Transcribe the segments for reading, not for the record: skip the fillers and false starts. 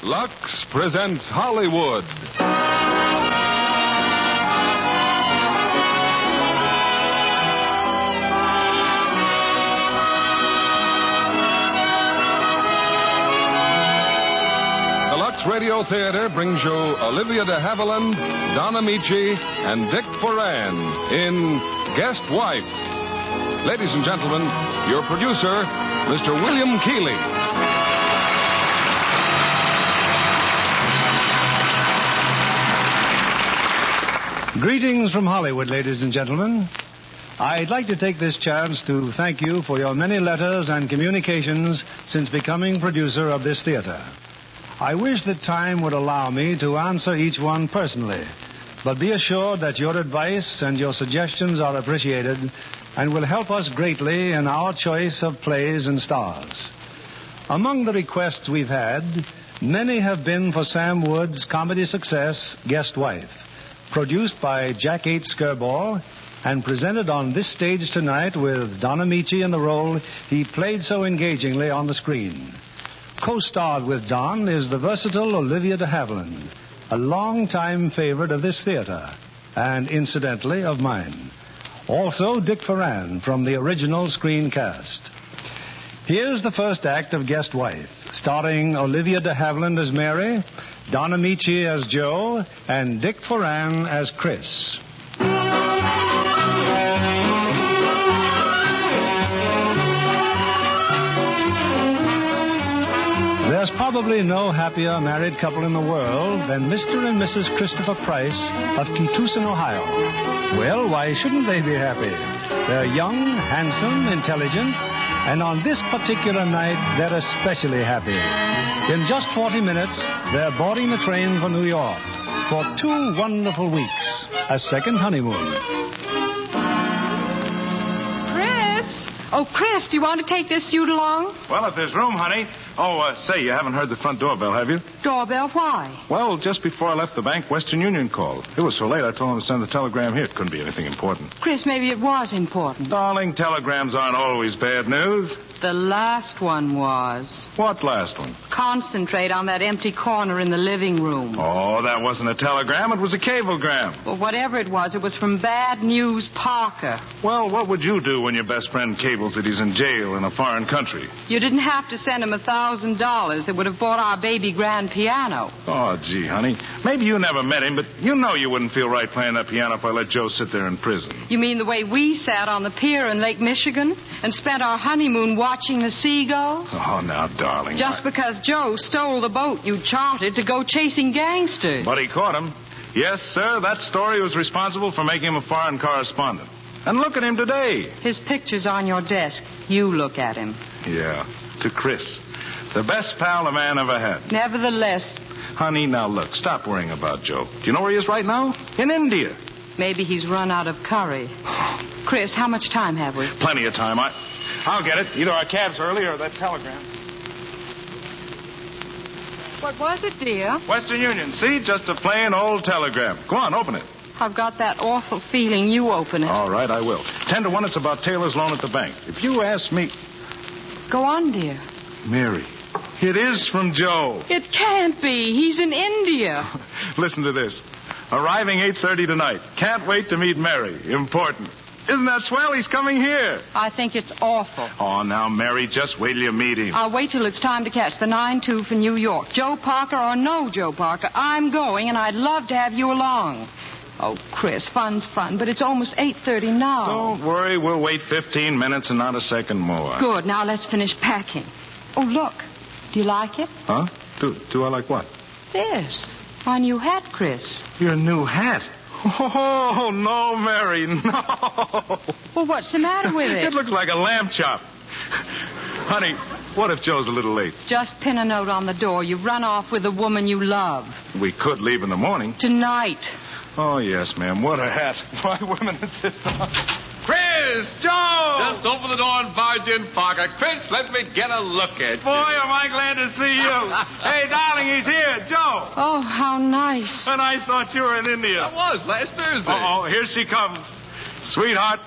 Lux presents Hollywood. The Lux Radio Theater brings you Olivia de Havilland, Don Ameche, and Dick Foran in Guest Wife. Ladies and gentlemen, your producer, Mr. William Keeley. Greetings from Hollywood, ladies and gentlemen. I'd like to take this chance to thank you for your many letters and communications since becoming producer of this theater. I wish that time would allow me to answer each one personally, but be assured that your advice and your suggestions are appreciated and will help us greatly in our choice of plays and stars. Among the requests we've had, many have been for Sam Wood's comedy success, Guest Wife, produced by Jack H. Skirball and presented on this stage tonight with Don Ameche in the role he played so engagingly on the screen. Co-starred with Don is the versatile Olivia de Havilland, a long-time favorite of this theater, and incidentally of mine. Also, Dick Foran from the original screen cast. Here's the first act of Guest Wife, starring Olivia de Havilland as Mary, Don Ameche as Joe, and Dick Foran as Chris. There's probably no happier married couple in the world than Mr. and Mrs. Christopher Price of Keetoosen, Ohio. Well, why shouldn't they be happy? They're young, handsome, intelligent, and on this particular night, they're especially happy. In just 40 minutes, they're boarding the train for New York for 2 wonderful weeks, a second honeymoon. Oh, Chris, do you want to take this suit along? Well, if there's room, honey. Oh, say, you haven't heard the front doorbell, have you? Doorbell? Why? Well, just before I left the bank, Western Union called. It was so late, I told them to send the telegram here. It couldn't be anything important. Chris, maybe it was important. Darling, telegrams aren't always bad news. The last one was. What last one? Concentrate on that empty corner in the living room. Oh, that wasn't a telegram. It was a cablegram. Well, whatever it was from Bad News Parker. Well, what would you do when your best friend cables that he's in jail in a foreign country? You didn't have to send him $1,000 that would have bought our baby grand piano. Oh, gee, honey. Maybe you never met him, but you know you wouldn't feel right playing that piano if I let Joe sit there in prison. You mean the way we sat on the pier in Lake Michigan and spent our honeymoon watching the seagulls? Oh, now, darling. Just because Joe stole the boat you chartered to go chasing gangsters. But he caught him. Yes, sir, that story was responsible for making him a foreign correspondent. And look at him today. His picture's on your desk. You look at him. Yeah, to Chris. The best pal a man ever had. Nevertheless. Honey, now look, stop worrying about Joe. Do you know where he is right now? In India. Maybe he's run out of curry. Chris, how much time have we? Plenty of time. I'll get it. Either our cab's early or that telegram. What was it, dear? Western Union. See? Just a plain old telegram. Go on, open it. I've got that awful feeling. You open it. All right, I will. 10 to 1, it's about Taylor's loan at the bank. If you ask me... Go on, dear. Mary, it is from Joe. It can't be. He's in India. Listen to this. Arriving 8:30 tonight. Can't wait to meet Mary. Important. Isn't that swell? He's coming here. I think it's awful. Oh, now, Mary, just wait till you meet him. I'll wait till it's time to catch the 9-2 for New York. Joe Parker or no Joe Parker, I'm going, and I'd love to have you along. Oh, Chris, fun's fun, but it's almost 8:30 now. Don't worry. We'll wait 15 minutes and not a second more. Good. Now let's finish packing. Oh, look. Do you like it? Huh? Do I like what? This. My new hat, Chris. Your new hat? Oh, no, Mary, no. Well, what's the matter with it? It looks like a lamb chop. Honey, what if Joe's a little late? Just pin a note on the door. You've run off with the woman you love. We could leave in the morning. Tonight. Oh, yes, ma'am. What a hat. Why, women insist on... Chris! Joe! Just open the door and barge in, Parker. Chris, let me get a look at you. Boy, am I glad to see you. Hey, darling, he's here. Joe. Oh, how nice. And I thought you were in India. I was last Thursday. Uh-oh, here she comes. Sweetheart,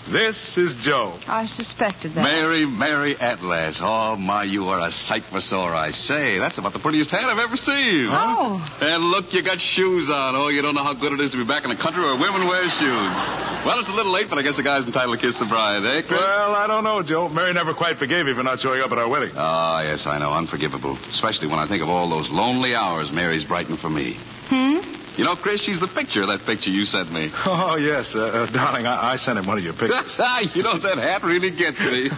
This is Joe. I suspected that. Mary at last. Oh, my, you are a sight for sore, I say. That's about the prettiest hat I've ever seen. Oh. And look, you got shoes on. Oh, you don't know how good it is to be back in a country where women wear shoes. Well, it's a little late, but I guess the guy's entitled to kiss the bride, eh, Chris? Well, I don't know, Joe. Mary never quite forgave you for not showing up at our wedding. Oh, yes, I know. Unforgivable. Especially when I think of all those lonely hours Mary's brightened for me. You know, Chris, she's the picture of that picture you sent me. Oh, yes. Darling, I sent him one of your pictures. You know, that hat really gets me.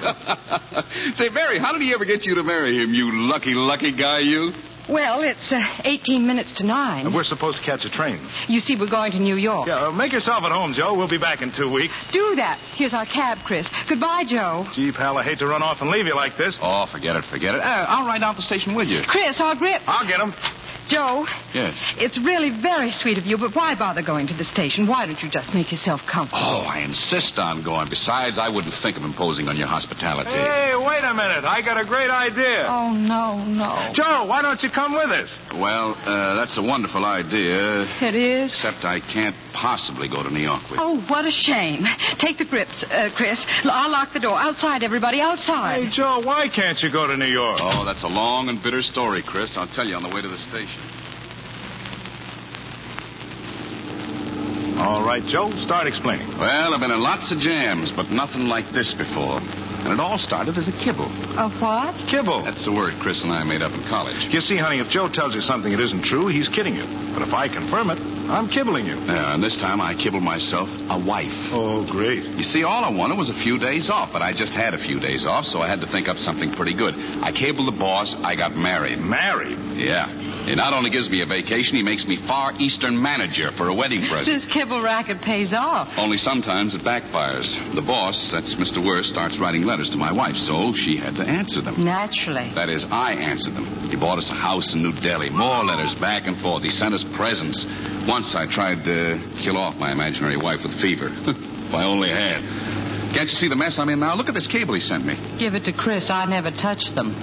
Say, Mary, how did he ever get you to marry him, you lucky guy, you? Well, it's 18 minutes to 9. We're supposed to catch a train. You see, we're going to New York. Yeah, make yourself at home, Joe. We'll be back in 2 weeks. Do that. Here's our cab, Chris. Goodbye, Joe. Gee, pal, I hate to run off and leave you like this. Oh, forget it. I'll ride out the station with you. Chris, our grip. I'll get him. Joe. Yes? It's really very sweet of you, but why bother going to the station? Why don't you just make yourself comfortable? Oh, I insist on going. Besides, I wouldn't think of imposing on your hospitality. Hey, wait a minute. I got a great idea. Oh, no. Joe, why don't you come with us? Well, that's a wonderful idea. It is? Except I can't possibly go to New York with you. Oh, what a shame. Take the grips, Chris. I'll lock the door. Outside, everybody, outside. Hey, Joe, why can't you go to New York? Oh, that's a long and bitter story, Chris. I'll tell you on the way to the station. All right, Joe, start explaining. Well, I've been in lots of jams, but nothing like this before. And it all started as a kibble. A what? Kibble. That's the word Chris and I made up in college. You see, honey, if Joe tells you something that isn't true, he's kidding you. But if I confirm it, I'm kibbling you. Yeah, and this time I kibbled myself a wife. Oh, great. You see, all I wanted was a few days off, but I just had a few days off, so I had to think up something pretty good. I cabled the boss I got married. Married? Yeah. He not only gives me a vacation, he makes me Far Eastern manager for a wedding present. This kibble racket pays off. Only sometimes it backfires. The boss, that's Mr. Worst, starts writing letters to my wife, so she had to answer them. Naturally. That is, I answered them. He bought us a house in New Delhi. More letters back and forth. He sent us presents. Once I tried to kill off my imaginary wife with fever. If I only had. Can't you see the mess I'm in now? Look at this cable he sent me. Give it to Chris. I never touched them.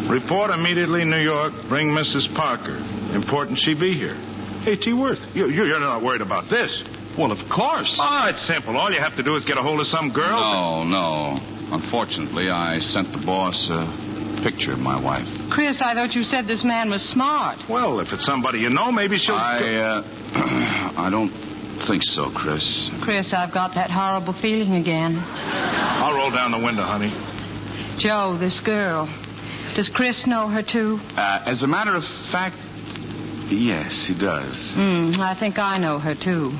Report immediately, New York. Bring Mrs. Parker. Important she be here. Hey, T. Worth, you're not worried about this. Well, of course. Oh, it's simple. All you have to do is get a hold of some girl. No. Unfortunately, I sent the boss a picture of my wife. Chris, I thought you said this man was smart. Well, if it's somebody you know, maybe she'll... I don't think so, Chris. Chris, I've got that horrible feeling again. I'll roll down the window, honey. Joe, this girl. Does Chris know her, too? As a matter of fact, yes, he does. I think I know her, too.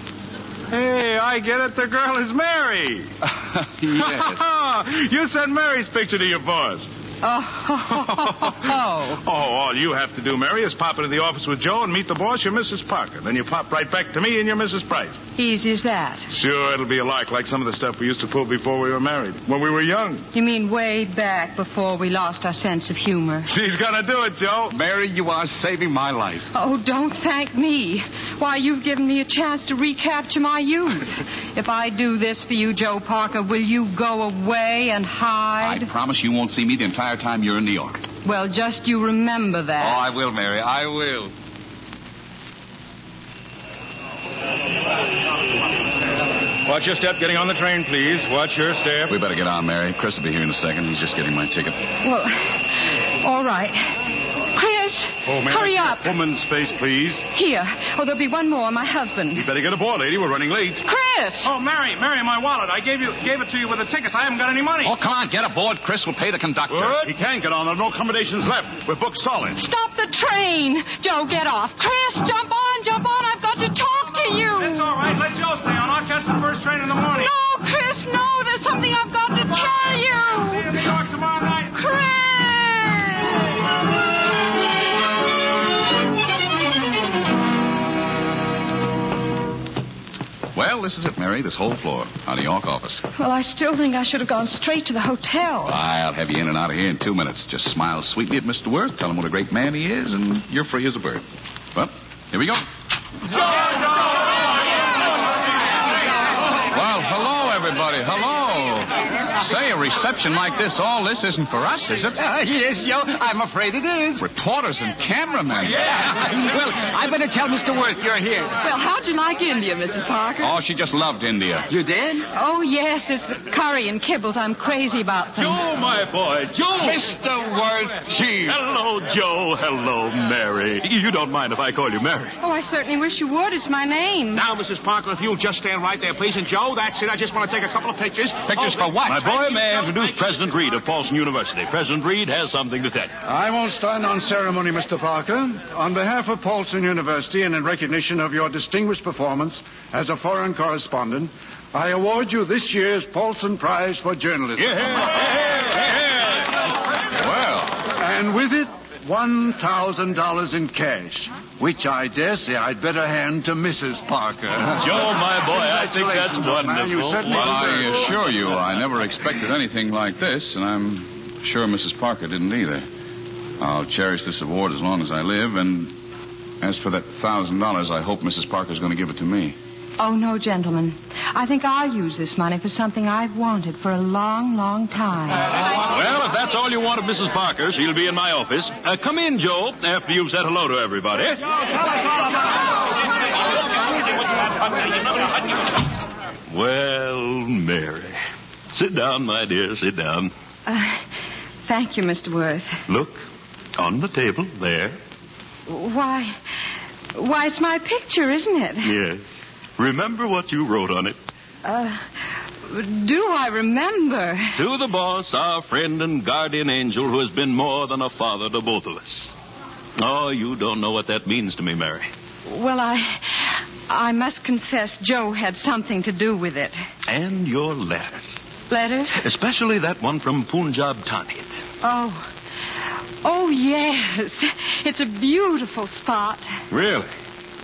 Hey, I get it. The girl is Mary. Yes. You sent Mary's picture to your boss. Oh. All you have to do, Mary, is pop into the office with Joe and meet the boss. You're Mrs. Parker. Then you pop right back to me and you're Mrs. Price. Easy as that. Sure, it'll be a lark like some of the stuff we used to pull before we were married, when we were young. You mean way back before we lost our sense of humor? She's gonna do it, Joe. Mary, you are saving my life. Oh, don't thank me. Why, you've given me a chance to recapture my youth. If I do this for you, Joe Parker, will you go away and hide? I promise you won't see me the entire time you're in New York. Well, just you remember that. Oh, I will, Mary. I will. Watch your step getting on the train, please. Watch your step. We better get on, Mary. Chris will be here in a second. He's just getting my ticket. Well, all right. Chris, hurry up. Woman's space, please. Here. Oh, there'll be one more, my husband. You better get aboard, lady. We're running late. Chris! Oh, Mary, my wallet. I gave it to you with the tickets. I haven't got any money. Oh, come on, get aboard. Chris will pay the conductor. What? He can't get on. There are no accommodations left. We're booked solid. Stop the train. Joe, get off. Chris, jump on. I've got to talk to you. It's all right. Let Joe stay on. I'll catch the first train in the morning. No, Chris, no. There's something I've got to tell you. See you in New York tomorrow night. Chris! Well, this is it, Mary. This whole floor. Our New York office. Well, I still think I should have gone straight to the hotel. I'll have you in and out of here in 2 minutes. Just smile sweetly at Mr. Worth, tell him what a great man he is, and you're free as a bird. Well, here we go. Well, hello, everybody. Hello. Say, a reception like this, all this isn't for us, is it? Yes, Joe, I'm afraid it is. Reporters and cameramen. Well, I better tell Mr. Worth you're here. Well, how'd you like India, Mrs. Parker? Oh, she just loved India. You did? Oh, yes, it's the curry and kibbles. I'm crazy about them. Joe, my boy, Joe. Mr. Worth, gee. Hello, Joe. Hello, Mary. You don't mind if I call you Mary? Oh, I certainly wish you would. It's my name. Now, Mrs. Parker, if you'll just stand right there, please. And, Joe, that's it. I just want to take a couple of pictures. Pictures for what? My boy, may I introduce President Reed of Paulson University. President Reed has something to tell you. I won't stand on ceremony, Mr. Parker. On behalf of Paulson University and in recognition of your distinguished performance as a foreign correspondent, I award you this year's Paulson Prize for Journalism. Well. And with it, $1,000 in cash, which I dare say I'd better hand to Mrs. Parker. Joe, my boy, I think that's wonderful. Well, I assure you, I never expected anything like this, and I'm sure Mrs. Parker didn't either. I'll cherish this award as long as I live, and as for that $1,000, I hope Mrs. Parker's going to give it to me. Oh, no, gentlemen. I think I'll use this money for something I've wanted for a long, long time. Well, if that's all you want of Mrs. Parker, she'll be in my office. Come in, Joe, after you've said hello to everybody. Well, Mary. Sit down, my dear, sit down. Thank you, Mr. Worth. Look, on the table, there. Why, it's my picture, isn't it? Yes. Remember what you wrote on it? Do I remember? To the boss, our friend and guardian angel who has been more than a father to both of us. Oh, you don't know what that means to me, Mary. Well, I must confess Joe had something to do with it. And your letters. Letters? Especially that one from Punjab Tanit. Oh, yes. It's a beautiful spot. Really?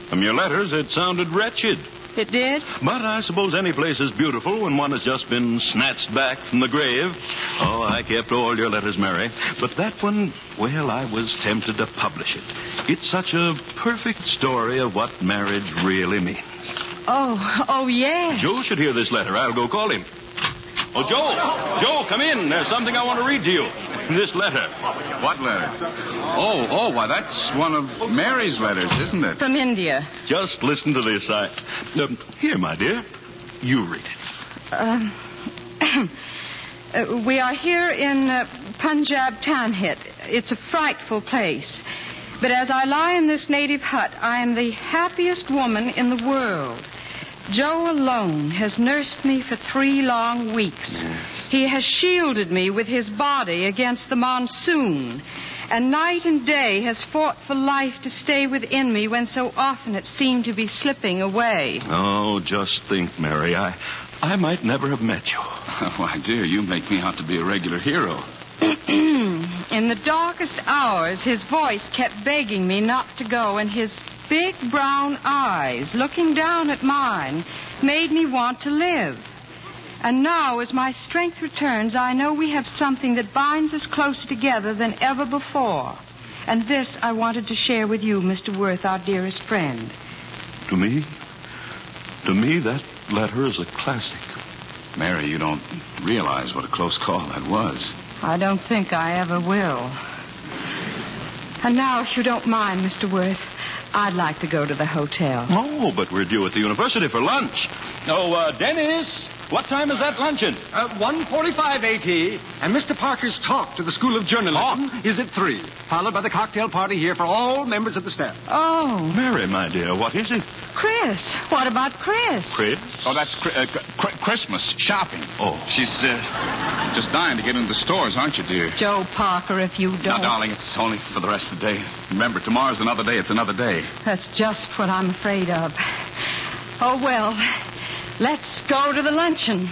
From your letters, it sounded wretched. It did? But I suppose any place is beautiful when one has just been snatched back from the grave. Oh, I kept all your letters, Mary. But that one, well, I was tempted to publish it. It's such a perfect story of what marriage really means. Oh, yes. Joe should hear this letter. I'll go call him. Oh, Joe, come in. There's something I want to read to you. This letter. What letter? Oh, why, that's one of Mary's letters, isn't it? From India. Just listen to this. Here, my dear. You read it. We are here in Punjab Tanhit. It's a frightful place. But as I lie in this native hut, I am the happiest woman in the world. Joe alone has nursed me for 3 long weeks. He has shielded me with his body against the monsoon, and night and day has fought for life to stay within me when so often it seemed to be slipping away. Oh, just think, Mary, I might never have met you. Why, dear, you make me out to be a regular hero. In the darkest hours, his voice kept begging me not to go, and his big brown eyes, looking down at mine, made me want to live. And now, as my strength returns, I know we have something that binds us closer together than ever before. And this I wanted to share with you, Mr. Worth, our dearest friend. To me, that letter is a classic. Mary, you don't realize what a close call that was. I don't think I ever will. And now, if you don't mind, Mr. Worth, I'd like to go to the hotel. Oh, but we're due at the university for lunch. Oh, Dennis, what time is that luncheon? 1:45 AT, and Mr. Parker's talk to the School of Journalism is at 3, followed by the cocktail party here for all members of the staff. Oh. Mary, my dear, what is it? Chris. What about Chris? Chris? Oh, that's Christmas shopping. Oh. She's just dying to get into the stores, aren't you, dear? Joe Parker, if you don't... Now, darling, it's only for the rest of the day. Remember, tomorrow's another day. It's another day. That's just what I'm afraid of. Oh, well, let's go to the luncheon.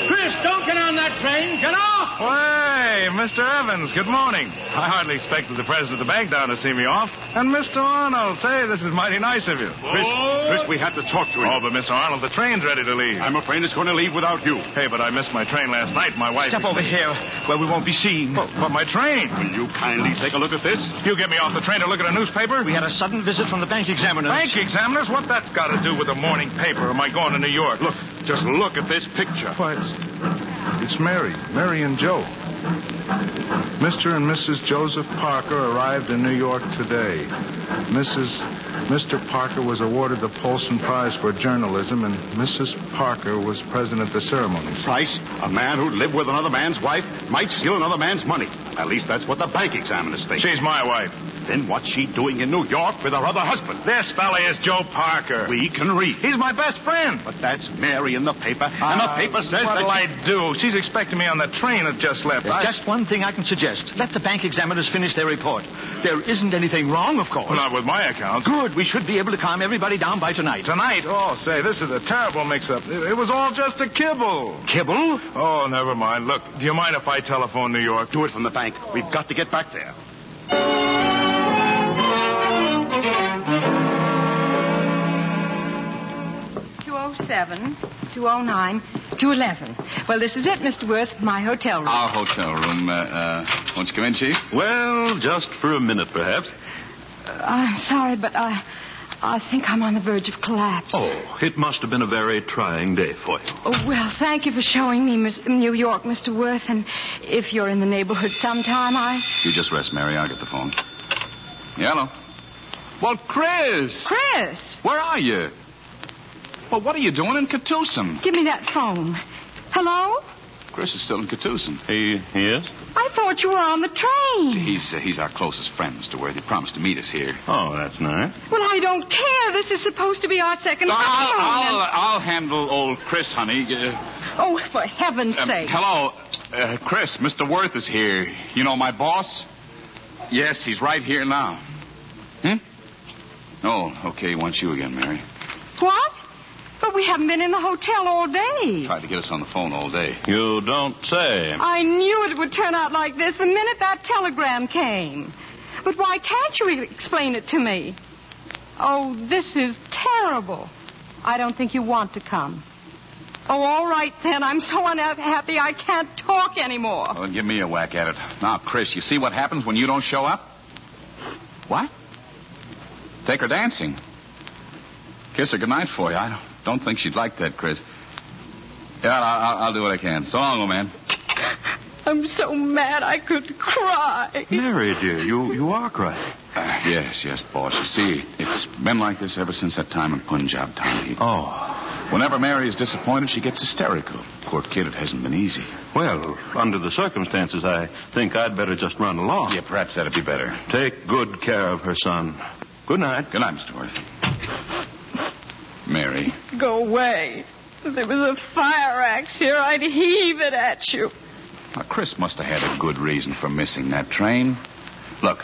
Chris, don't get on that train. Get off! Hey, Mr. Evans, good morning. I hardly expected the president of the bank down to see me off. And Mr. Arnold, say, this is mighty nice of you. Chris, we have to talk to him. Oh, but Mr. Arnold, the train's ready to leave. I'm afraid it's going to leave without you. Hey, but I missed my train last night. My wife... Step over here where we won't be seen. But my train... Will you kindly take a look at this? You get me off the train to look at a newspaper? We had a sudden visit from the bank examiners. Bank examiners? What that's got to do with the morning paper? Am I going to New York? Look, just look at this picture. Why, it's Mary. Mary and Joe. Mr. and Mrs. Joseph Parker arrived in New York today. Mr. Parker was awarded the Polson Prize for Journalism, and Mrs. Parker was present at the ceremonies. Price, a man who'd live with another man's wife might steal another man's money. At least that's what the bank examiners think. She's my wife. Then what's she doing in New York with her other husband? This fella is Joe Parker. We can read. He's my best friend. But that's Mary in the paper, and the paper says what'll that... I do? She's expecting me on the train that just left. Just one thing I can suggest. Let the bank examiners finish their report. There isn't anything wrong, of course. Not with my account. Good. We should be able to calm everybody down by tonight. Tonight? Oh, say, this is a terrible mix-up. It was all just a kibble. Kibble? Oh, never mind. Look, do you mind if I telephone New York? Do it from the bank. We've got to get back there. 207, 209, 211. Well, this is it, Mr. Worth, my hotel room. Our hotel room. Won't you come in, Chief? Well, just for a minute, perhaps. I'm sorry, but I think I'm on the verge of collapse. Oh, it must have been a very trying day for you. Oh, well, thank you for showing me New York, Mr. Worth, and if you're in the neighborhood sometime, You just rest, Mary. I'll get the phone. Yeah, hello. Well, Chris! Chris! Where are you? Well, what are you doing in Keetoosen? Give me that phone. Hello? Chris is still in Keetoosen. He is? I thought you were on the train. He's our closest friend, Mr. Worth. He promised to meet us here. Oh, that's nice. Well, I don't care. This is supposed to be our second honeymoon. I'll handle old Chris, honey. Oh, for heaven's sake. Hello. Chris, Mr. Worth is here. You know my boss? Yes, he's right here now. Oh, okay. He wants you again, Mary. What? But we haven't been in the hotel all day. Tried to get us on the phone all day. You don't say. I knew it would turn out like this the minute that telegram came. But why can't you explain it to me? Oh, this is terrible. I don't think you want to come. Oh, all right, then. I'm so unhappy I can't talk anymore. Well, give me a whack at it. Now, Chris, you see what happens when you don't show up? What? Take her dancing. Kiss her goodnight for you. I don't think she'd like that, Chris. Yeah, I'll do what I can. So long, old man. I'm so mad I could cry. Mary, dear, you are crying. Yes, boss. You see, it's been like this ever since that time in Punjab town. Oh. Whenever Mary is disappointed, she gets hysterical. Poor kid, it hasn't been easy. Well, under the circumstances, I think I'd better just run along. Yeah, perhaps that'd be better. Take good care of her, son. Good night. Good night, Mr. Worth. Mary. Go away. If there was a fire axe here, I'd heave it at you. Now, Chris must have had a good reason for missing that train. Look,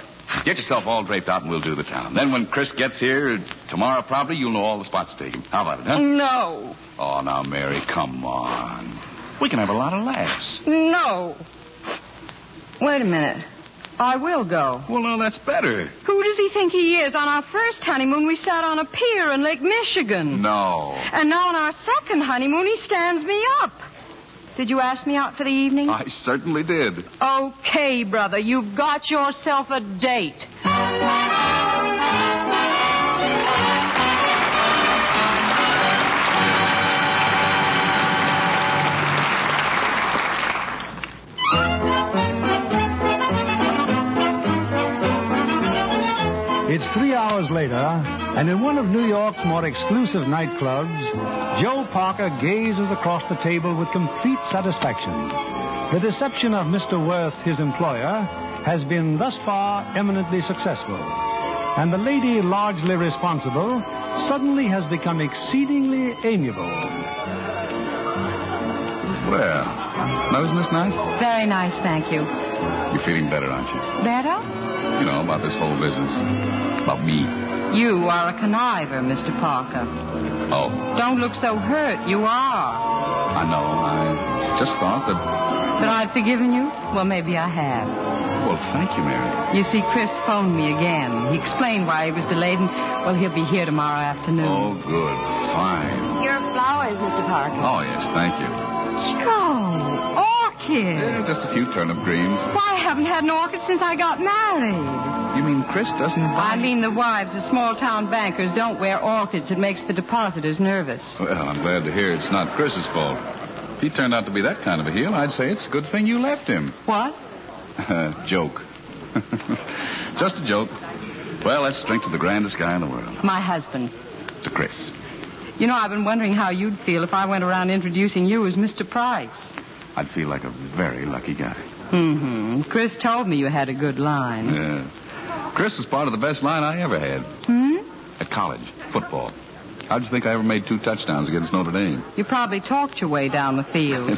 get yourself all draped out and we'll do the town. Then when Chris gets here, tomorrow probably, you'll know all the spots to take him. How about it, huh? No. Oh, now, Mary, come on. We can have a lot of laughs. No. Wait a minute. I will go. Well, no, that's better. Who does he think he is? On our first honeymoon, we sat on a pier in Lake Michigan. No. And now on our second honeymoon, he stands me up. Did you ask me out for the evening? I certainly did. Okay, brother. You've got yourself a date. It's 3 hours later, and in one of New York's more exclusive nightclubs, Joe Parker gazes across the table with complete satisfaction. The deception of Mr. Worth, his employer, has been thus far eminently successful. And the lady largely responsible suddenly has become exceedingly amiable. Well, now isn't this nice? Very nice, thank you. You're feeling better, aren't you? Better? You know, about this whole business. About me. You are a conniver, Mr. Parker. Oh. Don't look so hurt. You are. I know. I just thought that That I've forgiven you? Well, maybe I have. Well, thank you, Mary. You see, Chris phoned me again. He explained why he was delayed, and, well, he'll be here tomorrow afternoon. Oh, good. Fine. Your flowers, Mr. Parker. Oh, yes, thank you. Oh, orchids. Yeah, just a few turnip greens. Why, I haven't had an orchid since I got married. You mean Chris doesn't buy? I mean the wives of small-town bankers don't wear orchids. It makes the depositors nervous. Well, I'm glad to hear it's not Chris's fault. If he turned out to be that kind of a heel, I'd say it's a good thing you left him. What? Joke. Just a joke. Well, let's drink to the grandest guy in the world. My husband. To Chris. You know, I've been wondering how you'd feel if I went around introducing you as Mr. Price. I'd feel like a very lucky guy. Mm-hmm. Chris told me you had a good line. Yeah. Chris is part of the best line I ever had. At college. Football. How'd you think I ever made 2 touchdowns against Notre Dame? You probably talked your way down the field.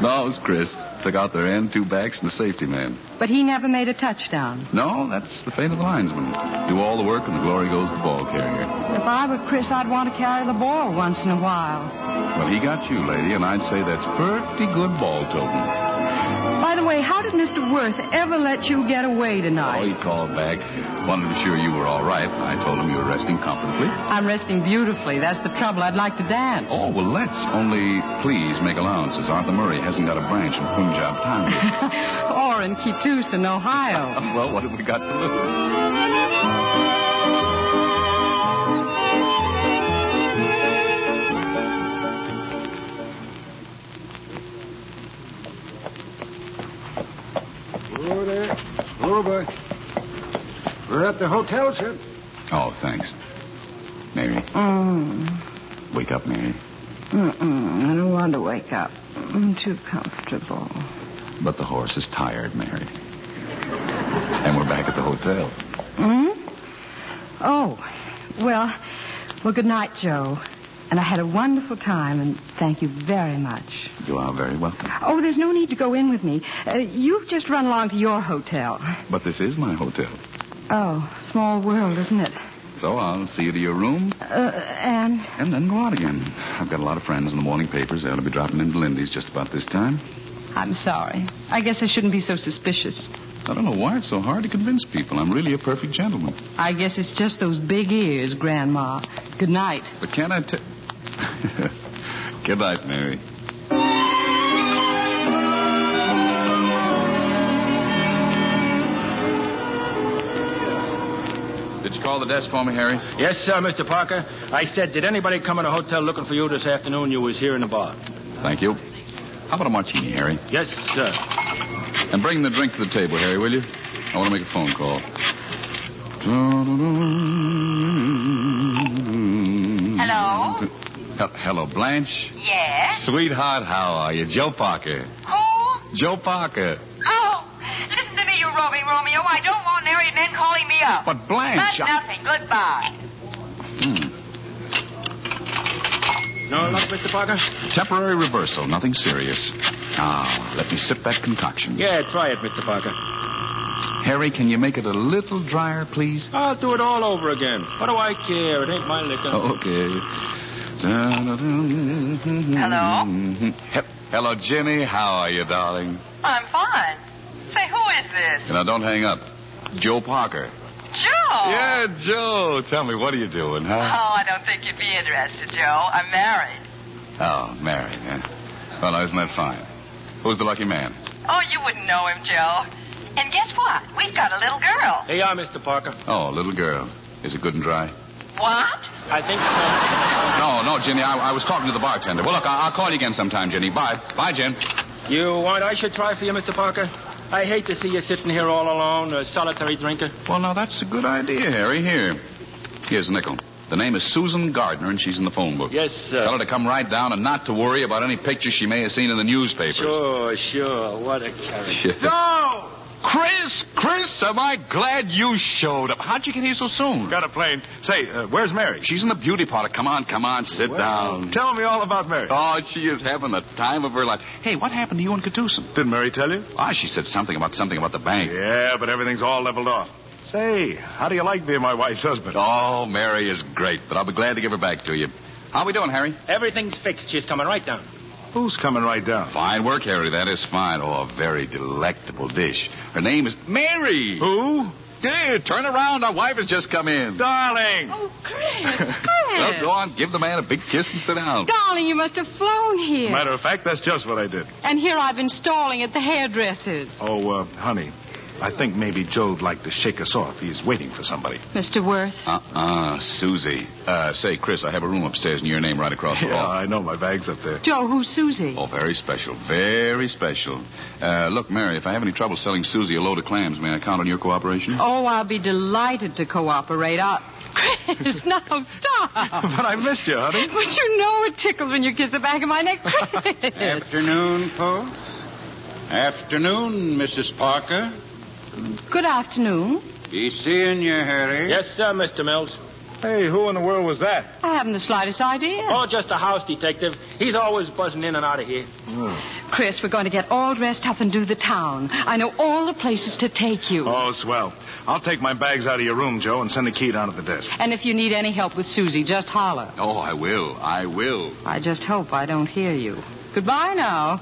No, it was Chris. Took out their end, 2 backs, and a safety man. But he never made a touchdown. No, that's the fate of the linesman. Do all the work and the glory goes to the ball carrier. If I were Chris, I'd want to carry the ball once in a while. Well, he got you, lady, and I'd say that's pretty good ball toting. By the way, how did Mr. Worth ever let you get away tonight? Oh, he called back. Wanted to be sure you were all right. I told him you were resting comfortably. I'm resting beautifully. That's the trouble. I'd like to dance. Oh, well, let's. Only, please, make allowances. Arthur Murray hasn't got a branch in Punjab town. Or in Keetoosen, Ohio. Well, what have we got to lose? Hello there. Hello, boy. We're at the hotel, sir. Oh, thanks. Mary. Wake up, Mary. I don't want to wake up. I'm too comfortable. But the horse is tired, Mary. And we're back at the hotel. Oh, well, good night, Joe. And I had a wonderful time, and thank you very much. You are very welcome. Oh, there's no need to go in with me. You've just run along to your hotel. But this is my hotel. Oh, small world, isn't it? So I'll see you to your room. And? And then go out again. I've got a lot of friends in the morning papers. They'll be dropping into Lindy's just about this time. I'm sorry. I guess I shouldn't be so suspicious. I don't know why it's so hard to convince people. I'm really a perfect gentleman. I guess it's just those big ears, Grandma. Good night. But can't I Good night, Mary. Did you call the desk for me, Harry? Yes, sir, Mr. Parker. I said, did anybody come in the hotel looking for you this afternoon? You was here in the bar. Thank you. How about a martini, Harry? Yes, sir. And bring the drink to the table, Harry, will you? I want to make a phone call. Hello? Hello, Blanche? Yes? Sweetheart, how are you? Joe Parker. Who? Joe Parker. Oh, listen to me, you roving Romeo. I don't want married men calling me up. But Blanche... But nothing. Goodbye. No luck, Mr. Parker? Temporary reversal, nothing serious. Now, let me sip that concoction. Yeah, try it, Mr. Parker. Harry, can you make it a little drier, please? I'll do it all over again. What do I care? It ain't my liquor. Okay. Hello? Hello, Jenny. How are you, darling? I'm fine. Say, who is this? Now, don't hang up. Joe Parker. Joe? Yeah, Joe. Tell me, what are you doing, huh? Oh, I don't think you'd be interested, Joe. I'm married. Oh, married, huh? Well, isn't that fine? Who's the lucky man? Oh, you wouldn't know him, Joe. And guess what? We've got a little girl. Here you are, Mr. Parker. Oh, little girl. Is it good and dry? What? I think so. No, Jenny, I was talking to the bartender. Well, look, I'll call you again sometime, Jenny. Bye. Bye, Jen. You want I should try for you, Mr. Parker? I hate to see you sitting here all alone, a solitary drinker. Well, now, that's a good idea, Harry. Here's a nickel. The name is Susan Gardner, and she's in the phone book. Yes, sir. Tell her to come right down and not to worry about any pictures she may have seen in the newspapers. Sure. What a character. No! Chris, am I glad you showed up. How'd you get here so soon? Got a plane. Say, where's Mary? She's in the beauty parlor. Come on, sit down. Tell me all about Mary. Oh, she is having the time of her life. Hey, what happened to you in Keetoosen? Didn't Mary tell you? She said something about the bank. Yeah, but everything's all leveled off. Say, how do you like being my wife's husband? Oh, Mary is great, but I'll be glad to give her back to you. How we doing, Harry? Everything's fixed. She's coming right down. Who's coming right down? Fine work, Harry. That is fine. Oh, a very delectable dish. Her name is Mary. Who? Here, turn around. Our wife has just come in. Darling! Oh, Chris. Well, go on. Give the man a big kiss and sit down. Darling, you must have flown here. Matter of fact, that's just what I did. And here I've been stalling at the hairdresser's. Oh, honey, I think maybe Joe'd like to shake us off. He's waiting for somebody. Mr. Worth? Susie. Say, Chris, I have a room upstairs in your name right across the hall. Yeah, I know. My bag's up there. Joe, who's Susie? Oh, very special. Very special. Look, Mary, if I have any trouble selling Susie a load of clams, may I count on your cooperation? Oh, I'll be delighted to cooperate. Chris, now stop. But I missed you, honey. But you know it tickles when you kiss the back of my neck, Chris. Afternoon, folks. Afternoon, Mrs. Parker. Good afternoon. Be seeing you, Harry. Yes, sir, Mr. Mills. Hey, who in the world was that? I haven't the slightest idea. Oh, just a house detective. He's always buzzing in and out of here. Chris, we're going to get all dressed up and do the town. I know all the places to take you. Oh, swell. I'll take my bags out of your room, Joe, and send the key down to the desk. And if you need any help with Susie, just holler. Oh, I will. I will. I just hope I don't hear you. Goodbye now.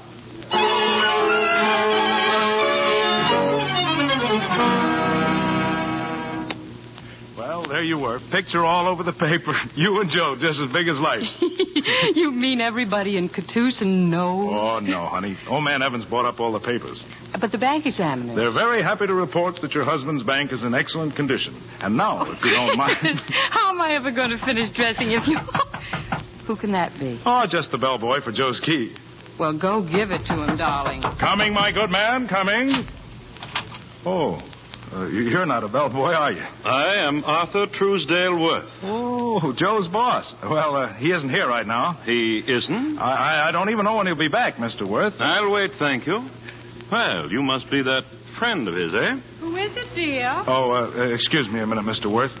Well, there you were. Picture all over the paper. You and Joe, just as big as life. You mean everybody in Keetoosen knows? Oh, no, honey. Old man Evans bought up all the papers. But the bank examiners. They're very happy to report that your husband's bank is in excellent condition. And now, if you don't mind... How am I ever going to finish dressing if you... Who can that be? Oh, just the bellboy for Joe's key. Well, go give it to him, darling. Coming, my good man, coming. Oh, you're not a bellboy, are you? I am Arthur Truesdale Worth. Oh, Joe's boss. Well, he isn't here right now. He isn't? I don't even know when he'll be back, Mr. Worth. I'll wait, thank you. Well, you must be that friend of his, eh? Who is it, dear? Oh, excuse me a minute, Mr. Worth.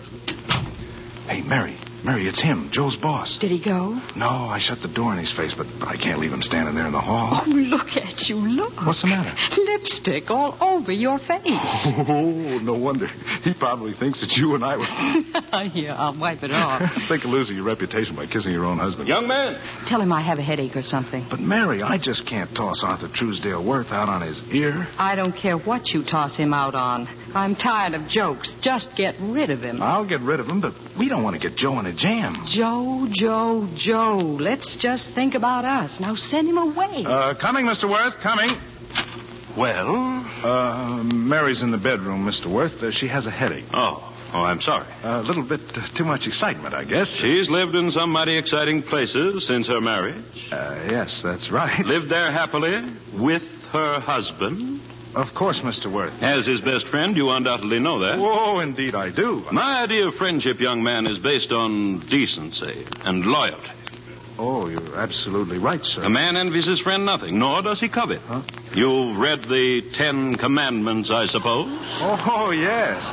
Hey, Mary. Mary, it's him, Joe's boss. Did he go? No, I shut the door in his face, but I can't leave him standing there in the hall. Oh, look at you, look. What's the matter? Lipstick all over your face. Oh, no wonder. He probably thinks that you and I were... Yeah, I'll wipe it off. Think of losing your reputation by kissing your own husband. Young man. Tell him I have a headache or something. But, Mary, I just can't toss Arthur Truesdale Worth out on his ear. I don't care what you toss him out on. I'm tired of jokes. Just get rid of him. I'll get rid of him, but we don't want to get Joe in a jam. Joe. Let's just think about us. Now send him away. Coming, Mr. Worth, coming. Well? Mary's in the bedroom, Mr. Worth. She has a headache. Oh, I'm sorry. A little bit too much excitement, I guess. She's lived in some mighty exciting places since her marriage. Yes, that's right. Lived there happily with her husband. Of course, Mr. Worth. As his best friend, you undoubtedly know that. Oh, indeed I do. My idea of friendship, young man, is based on decency and loyalty. Oh, you're absolutely right, sir. A man envies his friend nothing, nor does he covet. Huh? You've read the 10 Commandments, I suppose? Oh, yes.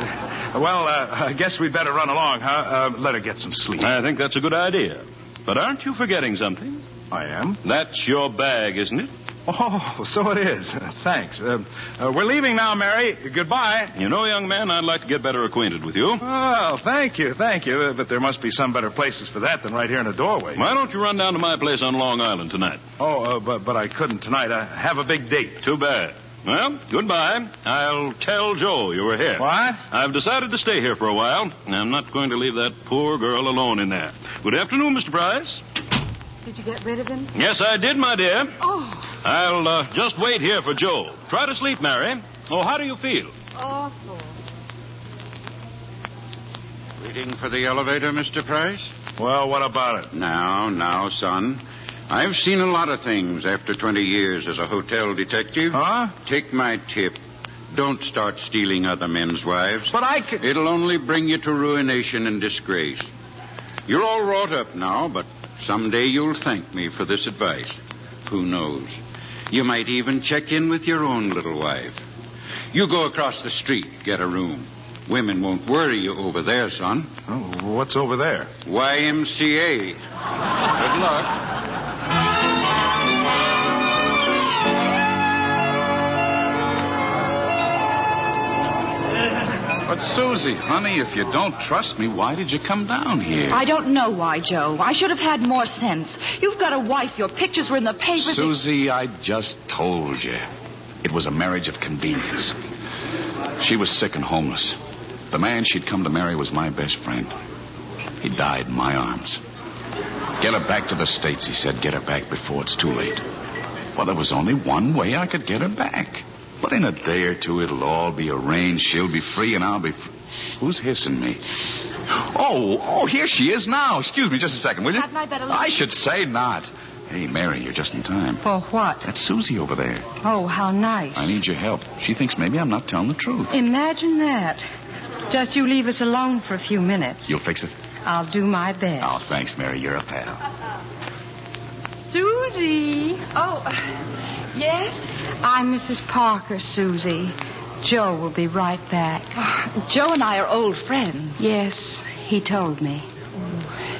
Well, I guess we'd better run along, huh? Let her get some sleep. I think that's a good idea. But aren't you forgetting something? I am. That's your bag, isn't it? Oh, so it is. Thanks. We're leaving now, Mary. Goodbye. You know, young man, I'd like to get better acquainted with you. Oh, thank you. But there must be some better places for that than right here in the doorway. Why don't you run down to my place on Long Island tonight? Oh, but I couldn't tonight. I have a big date. Too bad. Well, goodbye. I'll tell Joe you were here. What? I've decided to stay here for a while. I'm not going to leave that poor girl alone in there. Good afternoon, Mr. Price. Did you get rid of him? Yes, I did, my dear. Oh. I'll just wait here for Joe. Try to sleep, Mary. Oh, how do you feel? Awful. Waiting for the elevator, Mr. Price? Well, what about it? Now, son. I've seen a lot of things after 20 years as a hotel detective. Huh? Take my tip. Don't start stealing other men's wives. But I could... It'll only bring you to ruination and disgrace. You're all wrought up now, but someday you'll thank me for this advice. Who knows? You might even check in with your own little wife. You go across the street, get a room. Women won't worry you over there, son. Oh, what's over there? YMCA. Good luck. But, Susie, honey, if you don't trust me, why did you come down here? I don't know why, Joe. I should have had more sense. You've got a wife. Your pictures were in the papers. Susie, I just told you. It was a marriage of convenience. She was sick and homeless. The man she'd come to marry was my best friend. He died in my arms. Get her back to the States, he said. Get her back before it's too late. Well, there was only one way I could get her back. But in a day or two, it'll all be arranged. She'll be free and I'll be free. Who's hissing me? Oh, here she is now. Excuse me just a second, will you? Hadn't I better leave? I should say not. Hey, Mary, you're just in time. For what? That's Susie over there. Oh, how nice. I need your help. She thinks maybe I'm not telling the truth. Imagine that. Just you leave us alone for a few minutes. You'll fix it? I'll do my best. Oh, thanks, Mary. You're a pal. Susie. Oh, yes? I'm Mrs. Parker, Susie. Joe will be right back. Joe and I are old friends. Yes, he told me.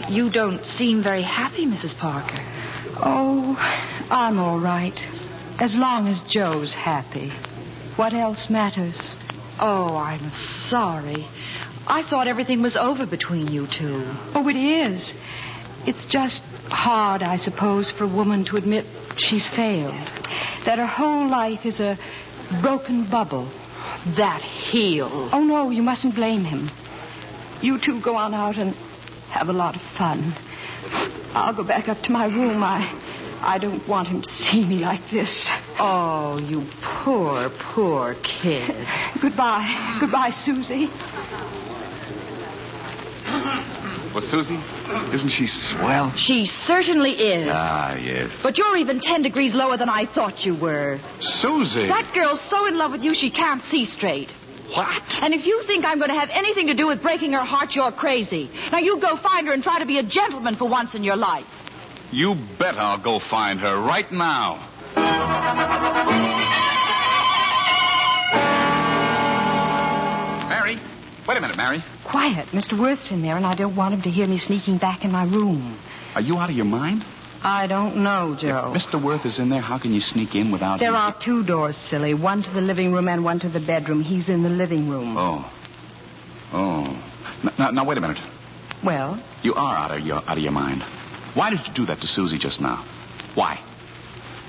You don't seem very happy, Mrs. Parker. Oh, I'm all right. As long as Joe's happy. What else matters? Oh, I'm sorry. I thought everything was over between you two. Oh, it is. It's just hard, I suppose, for a woman to admit she's failed. That her whole life is a broken bubble. That heel. Oh, no, you mustn't blame him. You two go on out and have a lot of fun. I'll go back up to my room. I don't want him to see me like this. Oh, you poor, poor kid. Goodbye. Goodbye, Susie. Well, Susie, isn't she swell? She certainly is. Ah, yes. But you're even 10 degrees lower than I thought you were. Susie! That girl's so in love with you she can't see straight. What? And if you think I'm going to have anything to do with breaking her heart, you're crazy. Now, you go find her and try to be a gentleman for once in your life. You bet I'll go find her right now. Mary. Wait a minute, Mary. Quiet. Mr. Worth's in there, and I don't want him to hear me sneaking back in my room. Are you out of your mind? I don't know, Joe. If Mr. Worth is in there, how can you sneak in without There him? are two doors, silly. One to the living room and one to the bedroom. He's in the living room. Oh. Now, wait a minute. Well? You are out of your mind. Why did you do that to Susie just now? Why?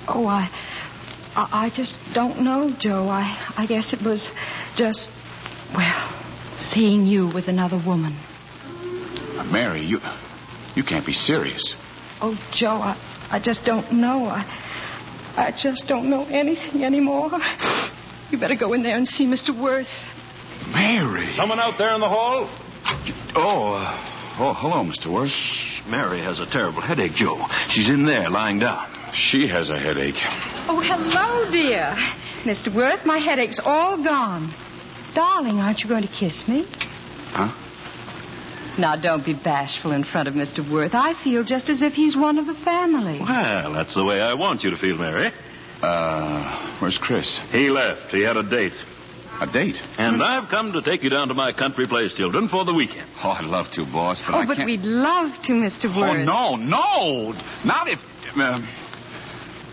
Oh, I just don't know, Joe. I guess it was just, seeing you with another woman. Mary, you can't be serious. Oh, Joe, I just don't know. I just don't know anything anymore. You better go in there and see Mr. Worth. Mary. Someone out there in the hall? Oh, hello, Mr. Worth. Mary has a terrible headache, Joe. She's in there, lying down. She has a headache. Oh, hello, dear. Mr. Worth, my headache's all gone. Darling, aren't you going to kiss me? Huh? Now, don't be bashful in front of Mr. Worth. I feel just as if he's one of the family. Well, that's the way I want you to feel, Mary. Where's Chris? He left. He had a date. A date? And I've come to take you down to my country place, children, for the weekend. Oh, I'd love to, boss, but I can't... But we'd love to, Mr. Worth. Oh, no. Not if...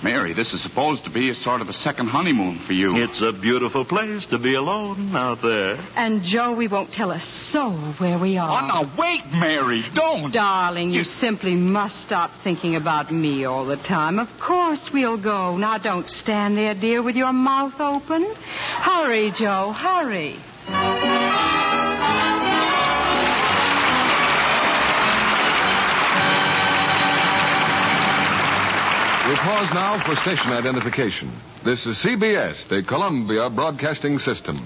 Mary, this is supposed to be a sort of a second honeymoon for you. It's a beautiful place to be alone out there. And, Joe, we won't tell a soul where we are. Oh, now, wait, Mary, don't. Darling, you simply must stop thinking about me all the time. Of course we'll go. Now, don't stand there, dear, with your mouth open. Hurry, Joe, hurry. We pause now for station identification. This is CBS, the Columbia Broadcasting System.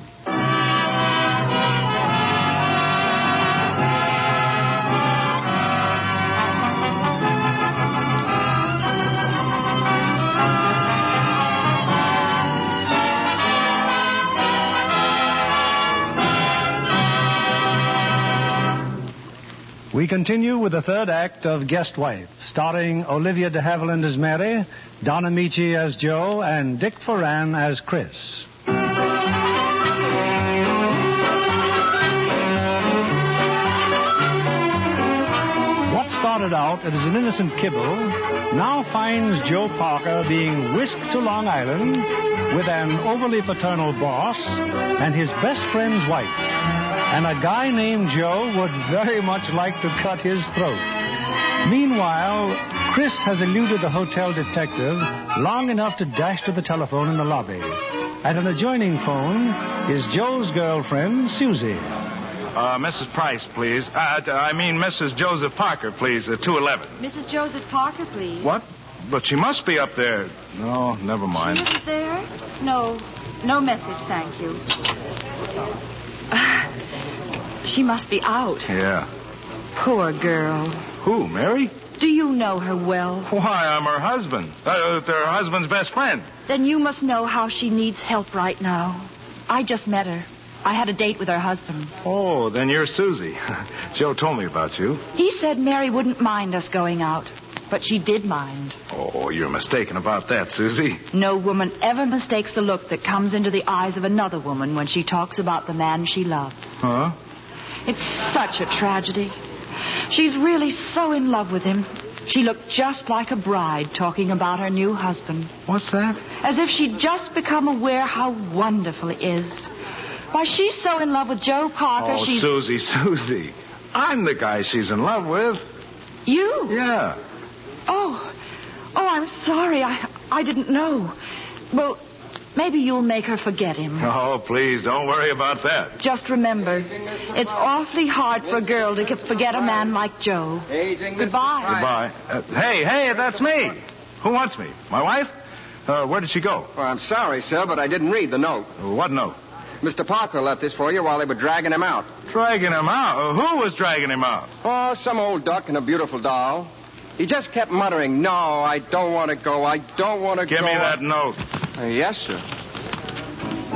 We continue with the third act of Guest Wife, starring Olivia de Havilland as Mary, Don Ameche as Joe, and Dick Foran as Chris. What started out as an innocent kibble now finds Joe Parker being whisked to Long Island with an overly paternal boss and his best friend's wife. and a guy named Joe would very much like to cut his throat. Meanwhile, Chris has eluded the hotel detective long enough to dash to the telephone in the lobby. At an adjoining phone is Joe's girlfriend, Susie. Mrs. Price, please. Mrs. Joseph Parker, please. 211. Mrs. Joseph Parker, please. What? But she must be up there. No, never mind. She isn't there? No message, thank you. She must be out. Yeah. Poor girl. Who, Mary? Do you know her well? Why, I'm her husband. Her husband's best friend. Then you must know how she needs help right now. I just met her. I had a date with her husband. Oh, then you're Susie. Joe told me about you. He said Mary wouldn't mind us going out, but she did mind. Oh, you're mistaken about that, Susie. No woman ever mistakes the look that comes into the eyes of another woman when she talks about the man she loves. Huh? It's such a tragedy. She's really so in love with him. She looked just like a bride talking about her new husband. What's that? As if she'd just become aware how wonderful he is. Why, she's so in love with Joe Parker, she's... Susie. I'm the guy she's in love with. You? Yeah. Oh, I'm sorry. I didn't know. Well, maybe you'll make her forget him. Oh, please, don't worry about that. Just remember, it's awfully hard for a girl to forget a man like Joe. Goodbye. Goodbye. Hey, that's me. Who wants me? My wife? Where did she go? Well, I'm sorry, sir, but I didn't read the note. What note? Mr. Parker left this for you while they were dragging him out. Dragging him out? Who was dragging him out? Oh, some old duck and a beautiful doll. He just kept muttering, "No, I don't want to go. I don't want to go." Give me that note. Yes, sir.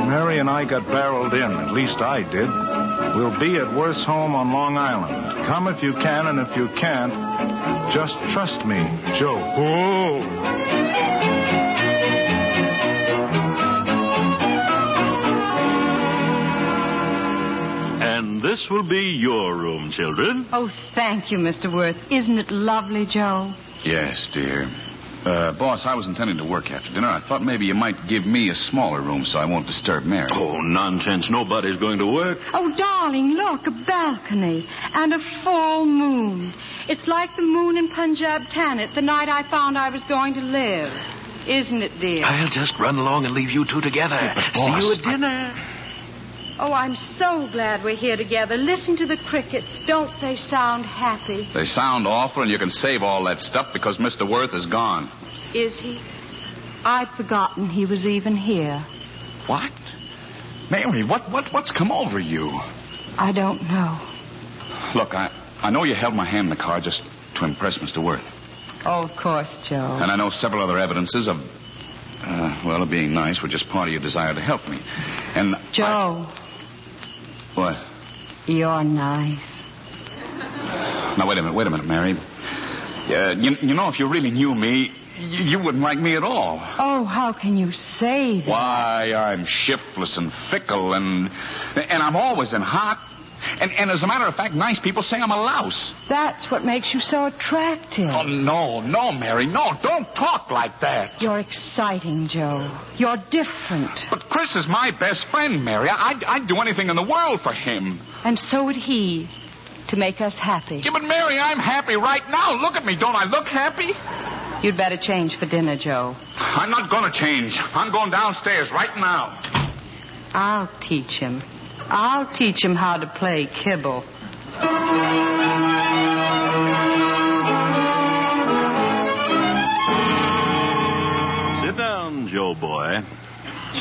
Mary and I got barreled in. At least I did. We'll be at Worth's home on Long Island. Come if you can, and if you can't, just trust me, Joe. Oh. And this will be your room, children. Oh, thank you, Mr. Worth. Isn't it lovely, Joe? Yes, dear. Boss, I was intending to work after dinner. I thought maybe you might give me a smaller room so I won't disturb Mary. Oh, nonsense. Nobody's going to work. Oh, darling, look, a balcony and a full moon. It's like the moon in Punjab Tanit the night I found I was going to live. Isn't it, dear? I'll just run along and leave you two together. See you at dinner. Oh, I'm so glad we're here together. Listen to the crickets. Don't they sound happy? They sound awful, and you can save all that stuff because Mr. Worth is gone. Is he? I'd forgotten he was even here. What? Mary, what's come over you? I don't know. Look, I know you held my hand in the car just to impress Mr. Worth. Oh, of course, Joe. And I know several other evidences of being nice were just part of your desire to help me. And Joe. What? You're nice. Now, wait a minute, Mary. You know, if you really knew me, you wouldn't like me at all. Oh, how can you say that? Why, I'm shiftless and fickle, and I'm always in hot. And as a matter of fact, nice people say I'm a louse. That's what makes you so attractive. Oh, no, Mary, no, don't talk like that. You're exciting, Joe. You're different. But Chris is my best friend, Mary. I'd do anything in the world for him. And so would he, to make us happy. Yeah, but Mary, I'm happy right now. Look at me. Don't I look happy? You'd better change for dinner, Joe. I'm not going to change. I'm going downstairs right now. I'll teach him. I'll teach him how to play kibble. Sit down, Joe boy.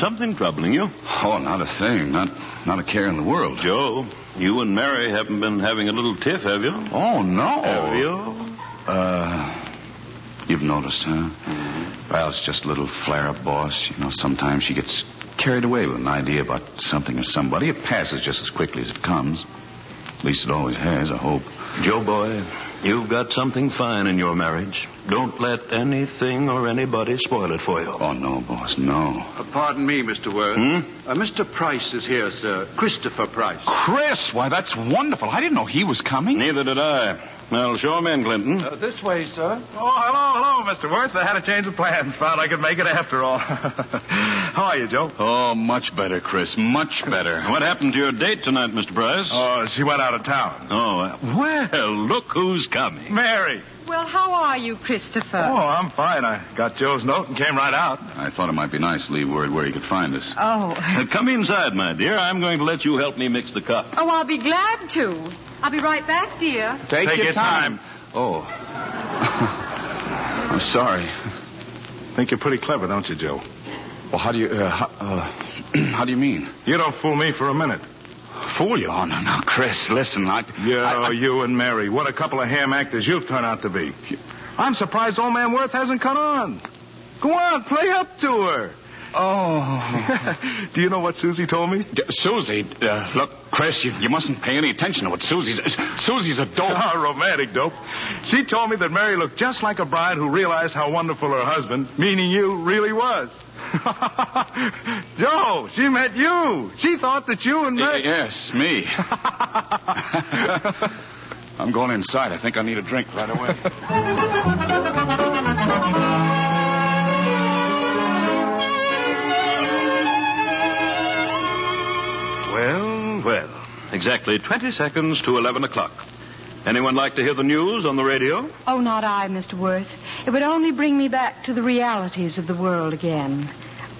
Something troubling you? Oh, not a thing. Not a care in the world. Joe, you and Mary haven't been having a little tiff, have you? Oh, no. Have you? You've noticed, huh? Mm-hmm. Well, it's just a little flare-up, boss. You know, sometimes she gets carried away with an idea about something or somebody. It passes just as quickly as it comes. At least it always has, I hope. Joe boy, you've got something fine in your marriage. Don't let anything or anybody spoil it for you. Oh, no, boss, no. Pardon me, Mr. Worth. Mr. Price is here, sir. Christopher Price. Chris? Why, that's wonderful. I didn't know he was coming. Neither did I. Well, show him in, Clinton. This way, sir. Oh, hello, Mr. Worth. I had a change of plans. Found I could make it after all. How are you, Joe? Oh, much better, Chris. Much better. What happened to your date tonight, Mr. Price? Oh, she went out of town. Oh, well, look who's coming. Mary. Well, how are you, Christopher? Oh, I'm fine. I got Joe's note and came right out. I thought it might be nice to leave word where he could find us. Oh. Come inside, my dear. I'm going to let you help me mix the coffee. Oh, I'll be glad to. I'll be right back, dear. Take your time. Oh. I'm sorry. Think you're pretty clever, don't you, Joe? Well, how do you, how do you mean? You don't fool me for a minute. Fool you? Oh, no, Chris, listen, you and Mary, what a couple of ham actors you've turned out to be. I'm surprised old man Worth hasn't caught on. Go on, play up to her. Oh. Do you know what Susie told me? Susie? Look, Chris, you mustn't pay any attention to what Susie's a dope. Oh, romantic dope. She told me that Mary looked just like a bride who realized how wonderful her husband, meaning you, really was. Joe, she met you. She thought that you and Mary... Yes, me. I'm going inside. I think I need a drink right away. Well. Exactly 20 seconds to 11 o'clock. Anyone like to hear the news on the radio? Oh, not I, Mr. Worth. It would only bring me back to the realities of the world again.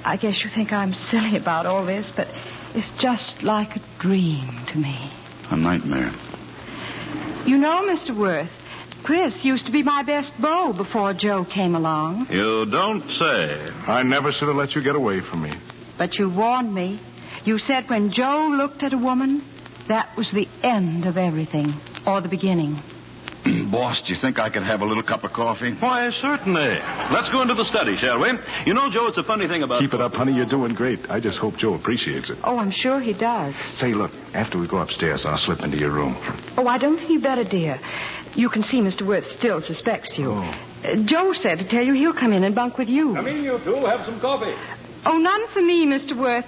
I guess you think I'm silly about all this, but it's just like a dream to me. A nightmare. You know, Mr. Worth, Chris used to be my best beau before Joe came along. You don't say. I never should have let you get away from me. But you warned me. You said when Joe looked at a woman, that was the end of everything, or the beginning. Boss, do you think I could have a little cup of coffee? Why, certainly. Let's go into the study, shall we? You know, Joe, it's a funny thing about... Keep it up, honey. You're doing great. I just hope Joe appreciates it. Oh, I'm sure he does. Say, look, after we go upstairs, I'll slip into your room. Oh, I don't think you better, dear. You can see Mr. Worth still suspects you. Oh. Joe said to tell you he'll come in and bunk with you. Come in, you two. Have some coffee. Oh, none for me, Mr. Worth.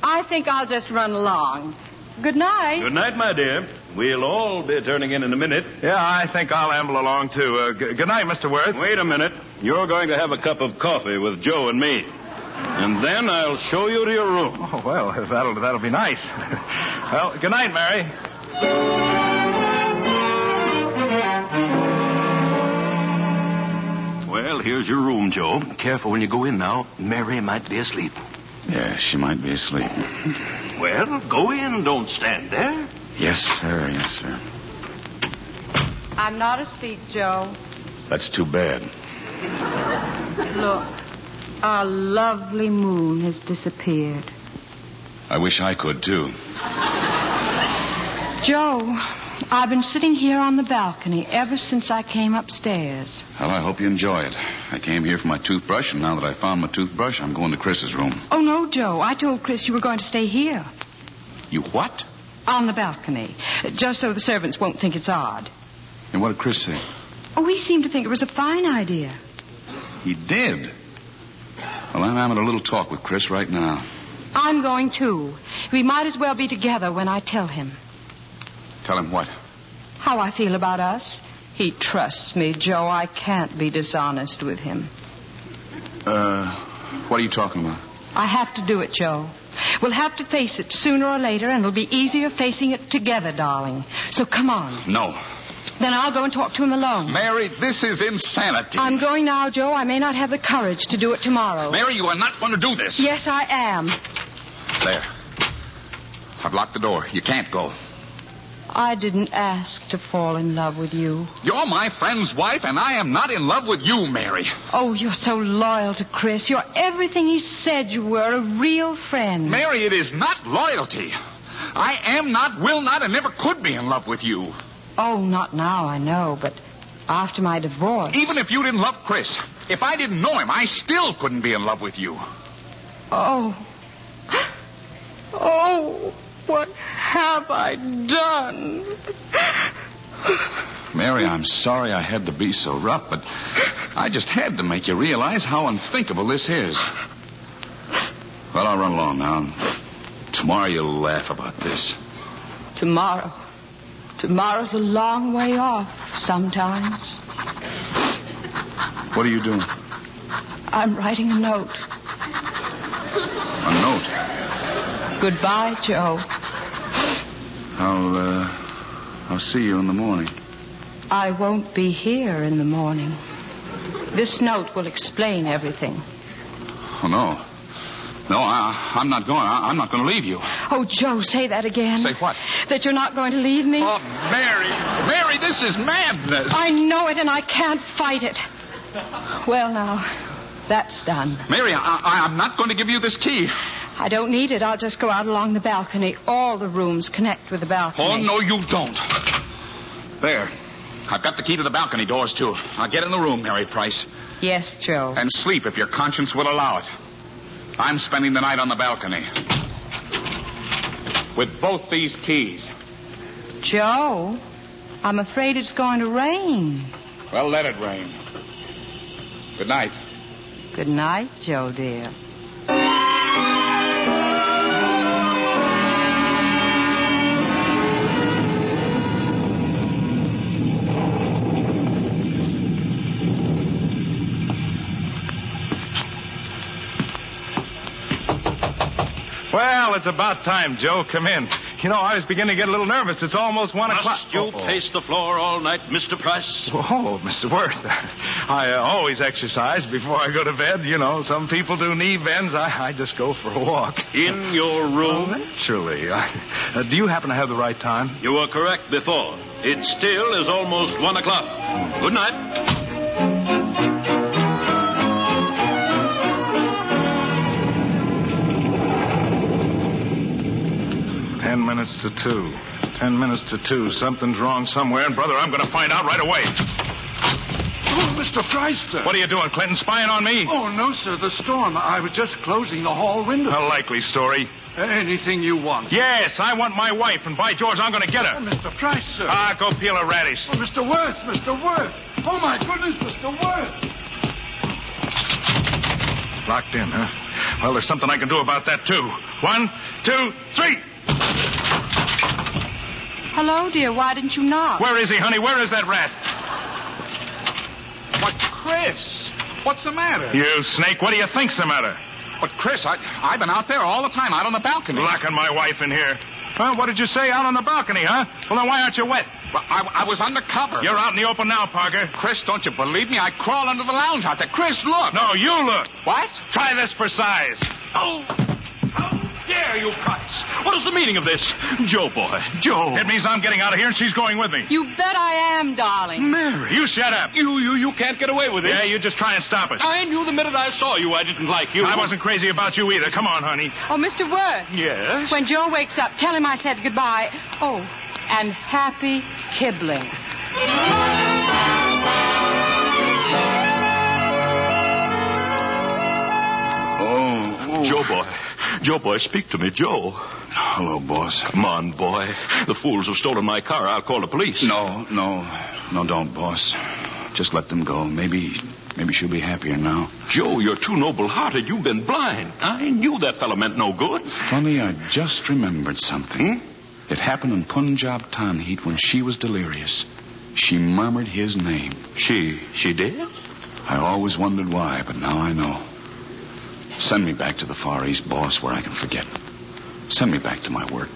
I think I'll just run along. Good night. Good night, my dear. We'll all be turning in a minute. Yeah, I think I'll amble along, too. Good night, Mr. Worth. Wait a minute. You're going to have a cup of coffee with Joe and me. And then I'll show you to your room. Oh, well, that'll be nice. Well, good night, Mary. Well, here's your room, Joe. Careful when you go in now. Mary might be asleep. Yeah, she might be asleep. Well, go in. Don't stand there. Yes, sir. Yes, sir. I'm not asleep, Joe. That's too bad. Look, our lovely moon has disappeared. I wish I could, too. Joe, I've been sitting here on the balcony ever since I came upstairs. Well, I hope you enjoy it. I came here for my toothbrush, and now that I found my toothbrush, I'm going to Chris's room. Oh, no, Joe. I told Chris you were going to stay here. You what? On the balcony, just so the servants won't think it's odd. And what did Chris say? Oh, he seemed to think it was a fine idea. He did? Well, I'm having a little talk with Chris right now. I'm going, too. We might as well be together when I tell him. Tell him what? How I feel about us. He trusts me, Joe. I can't be dishonest with him. What are you talking about? I have to do it, Joe. We'll have to face it sooner or later, and it'll be easier facing it together, darling. So come on. No. Then I'll go and talk to him alone. Mary, this is insanity. I'm going now, Joe. I may not have the courage to do it tomorrow. Mary, you are not going to do this. Yes, I am. There. I've locked the door. You can't go. I didn't ask to fall in love with you. You're my friend's wife, and I am not in love with you, Mary. Oh, you're so loyal to Chris. You're everything he said you were, a real friend. Mary, it is not loyalty. I am not, will not, and never could be in love with you. Oh, not now, I know, but after my divorce. Even if you didn't love Chris, if I didn't know him, I still couldn't be in love with you. Oh. Oh, what have I done? Mary, I'm sorry I had to be so rough, but I just had to make you realize how unthinkable this is. Well, I'll run along now. Tomorrow you'll laugh about this. Tomorrow? Tomorrow's a long way off. sometimes. What are you doing? I'm writing a note. A note? Goodbye, Joe. I'll see you in the morning. I won't be here in the morning. This note will explain everything. Oh, no. No, I'm not going. I'm not going to leave you. Oh, Joe, say that again. Say what? That you're not going to leave me? Oh, Mary. Mary, this is madness. I know it, and I can't fight it. Well, now, that's done. Mary, I'm not going to give you this key. I don't need it. I'll just go out along the balcony. All the rooms connect with the balcony. Oh, no, you don't. There. I've got the key to the balcony doors, too. I'll get in the room, Mary Price. Yes, Joe. And sleep if your conscience will allow it. I'm spending the night on the balcony. With both these keys. Joe, I'm afraid it's going to rain. Well, let it rain. Good night. Good night, Joe, dear. Well, it's about time, Joe. Come in. You know, I was beginning to get a little nervous. It's almost 1 o'clock. Must you pace the floor all night, Mr. Price? Oh, Mr. Worth. I always exercise before I go to bed. You know, some people do knee bends. I just go for a walk. In your room? Oh, naturally. Do you happen to have the right time? You were correct before. It still is almost 1 o'clock. Good night. 10 minutes to 2. 10 minutes to 2. Something's wrong somewhere, and, brother, I'm going to find out right away. Oh, Mr. Price, sir. What are you doing, Clinton? Spying on me? Oh, no, sir. The storm. I was just closing the hall window. A likely story. Anything you want. Yes, I want my wife, and by George, I'm going to get her. Oh, Mr. Price, sir. Go peel a radish. Oh, Mr. Worth, Mr. Worth. Oh, my goodness, Mr. Worth. Locked in, huh? Well, there's something I can do about that, too. 1, 2, 3. Hello, dear. Why didn't you knock? Where is he, honey? Where is that rat? But, Chris, what's the matter? You snake, what do you think's the matter? But, Chris, I've been out there all the time, out on the balcony. Locking my wife in here. Huh? What did you say? Out on the balcony, huh? Well, then why aren't you wet? Well, I was under cover. You're out in the open now, Parker. Chris, don't you believe me? I crawled under the lounge out there. Chris, look. No, you look. What? Try this for size. Oh, dare you, Price? What is the meaning of this? Joe, boy, Joe. It means I'm getting out of here and she's going with me. You bet I am, darling. Mary. You shut up. You can't get away with it. Yeah, you just try and stop us. I knew the minute I saw you I didn't like you. I wasn't crazy about you either. Come on, honey. Oh, Mr. Worth. Yes? When Joe wakes up, tell him I said goodbye. Oh, and happy kibbling. Joe, boy, speak to me, Joe. Hello, boss. Come on, boy. The fools have stolen my car. I'll call the police. No, don't, boss. Just let them go. Maybe she'll be happier now. Joe, you're too noble-hearted. You've been blind. I knew that fella meant no good. Funny, I just remembered something. It happened in Punjab Tanheat when she was delirious. She murmured his name. She did? I always wondered why, but now I know. Send me back to the Far East, boss, where I can forget. Send me back to my work.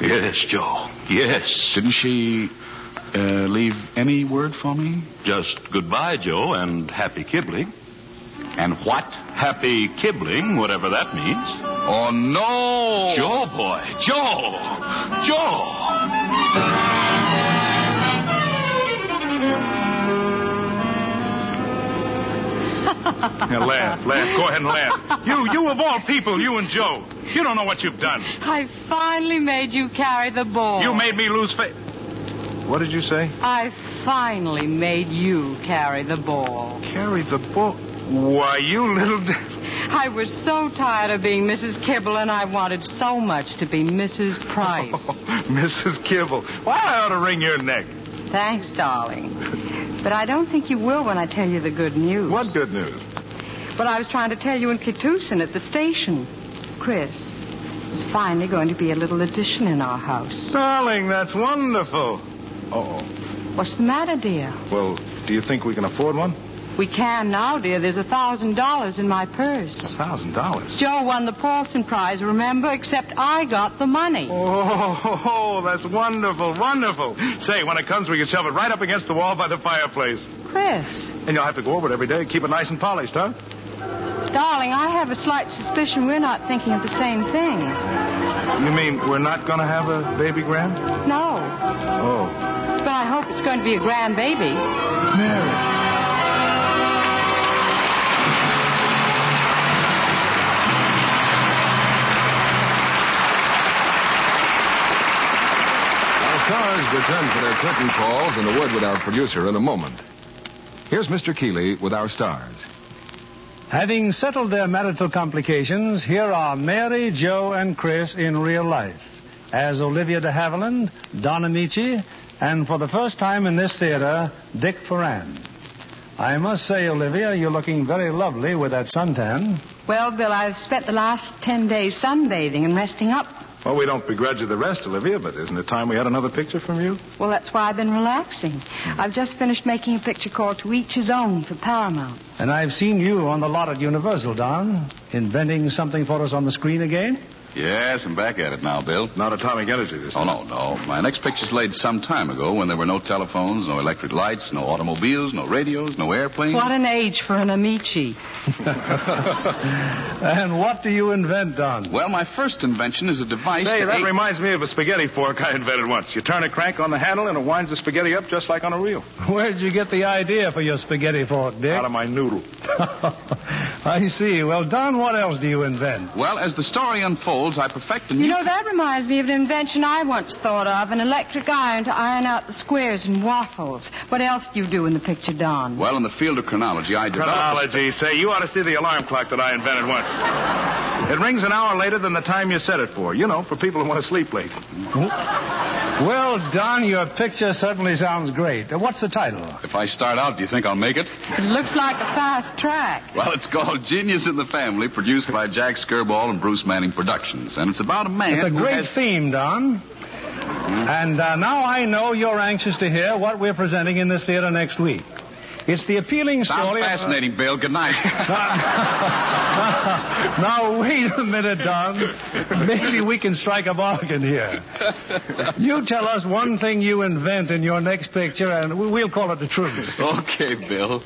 Yes, Joe. Yes. Didn't she leave any word for me? Just goodbye, Joe, and happy kibbling. And what? Happy kibbling, whatever that means. Oh, no! Joe, boy. Joe! Now, laugh. Go ahead and laugh. You of all people, you and Joe. You don't know what you've done. I finally made you carry the ball. You made me lose faith. What did you say? I finally made you carry the ball. Carry the ball? Why, you little... I was so tired of being Mrs. Kibble, and I wanted so much to be Mrs. Price. Oh, Mrs. Kibble. Why, I ought to wring your neck. Thanks, darling. But I don't think you will when I tell you the good news. What good news? Well, I was trying to tell you in Keetoosen at the station. Chris, there's finally going to be a little addition in our house. Darling, that's wonderful. What's the matter, dear? Well, do you think we can afford one? We can now, dear. There's $1,000 in my purse. $1,000? Joe won the Paulson Prize, remember? Except I got the money. Oh, that's wonderful, wonderful. Say, when it comes, we can shove it right up against the wall by the fireplace. Chris. And you'll have to go over it every day. Keep it nice and polished, huh? Darling, I have a slight suspicion we're not thinking of the same thing. You mean we're not going to have a baby grand? No. Oh. But I hope it's going to be a grand baby. Mary. Stars return for their curtain calls and a word with our producer in a moment. Here's Mr. Keeley with our stars. Having settled their marital complications, here are Mary, Joe, and Chris in real life as Olivia de Havilland, Don Ameche, and for the first time in this theater, Dick Foran. I must say, Olivia, you're looking very lovely with that suntan. Well, Bill, I've spent the last 10 days sunbathing and resting up. Well, we don't begrudge you the rest, Olivia, but isn't it time we had another picture from you? Well, that's why I've been relaxing. I've just finished making a picture called To Each His Own for Paramount. And I've seen you on the lot at Universal, Don, inventing something for us on the screen again. Yes, I'm back at it now, Bill. Not atomic energy this time. Oh, no. My next picture's laid some time ago when there were no telephones, no electric lights, no automobiles, no radios, no airplanes. What an age for an Ameche. And what do you invent, Don? Well, my first invention is a device that reminds me of a spaghetti fork I invented once. You turn a crank on the handle and it winds the spaghetti up just like on a reel. Where'd you get the idea for your spaghetti fork, Dick? Out of my noodle. I see. Well, Don, what else do you invent? Well, as the story unfolds, I perfect a new... You know, that reminds me of an invention I once thought of, an electric iron to iron out the squares and waffles. What else do you do in the picture, Don? Well, in the field of chronology, I developed... Chronology? Say, you ought to see the alarm clock that I invented once. It rings an hour later than the time you set it for. You know, for people who want to sleep late. Well, Don, your picture certainly sounds great. What's the title? If I start out, do you think I'll make it? It looks like a fast track. Well, it's called Genius in the Family, produced by Jack Skirball and Bruce Manning Productions. And it's about a man It's a great theme, Don. And now I know you're anxious to hear what we're presenting in this theater next week. It's the appealing story... Sounds fascinating, Bill. Good night. Now, wait a minute, Don. Maybe we can strike a bargain here. You tell us one thing you invent in your next picture, and we'll call it the truth. Okay, Bill.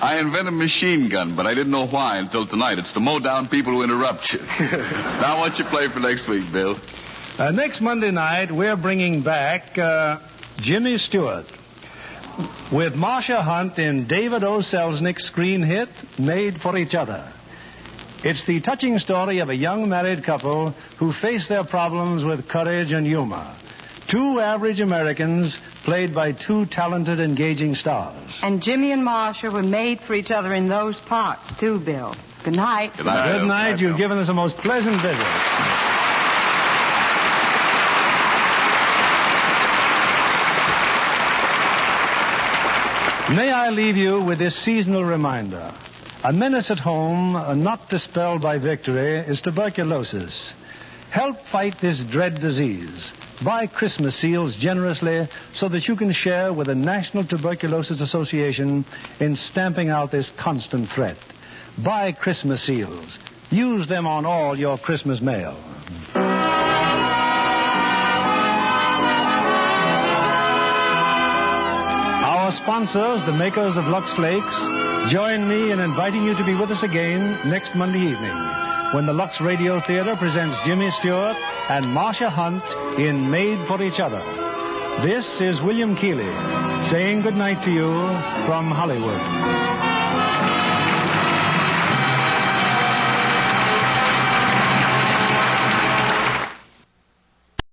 I invented a machine gun, but I didn't know why until tonight. It's to mow down people who interrupt you. Now, what's your play for next week, Bill? Next Monday night, we're bringing back Jimmy Stewart with Marcia Hunt in David O. Selznick's screen hit, Made for Each Other. It's the touching story of a young married couple who face their problems with courage and humor. Two average Americans played by two talented, engaging stars. And Jimmy and Marcia were made for each other in those parts, too, Bill. Good night. Good night. Good night. You've given us a most pleasant visit. May I leave you with this seasonal reminder. A menace at home, not dispelled by victory, is tuberculosis. Help fight this dread disease. Buy Christmas seals generously so that you can share with the National Tuberculosis Association in stamping out this constant threat. Buy Christmas seals. Use them on all your Christmas mail. Our sponsors, the makers of Lux Flakes, join me in inviting you to be with us again next Monday evening when the Lux Radio Theater presents Jimmy Stewart and Marcia Hunt in Made for Each Other. This is William Keeley saying goodnight to you from Hollywood.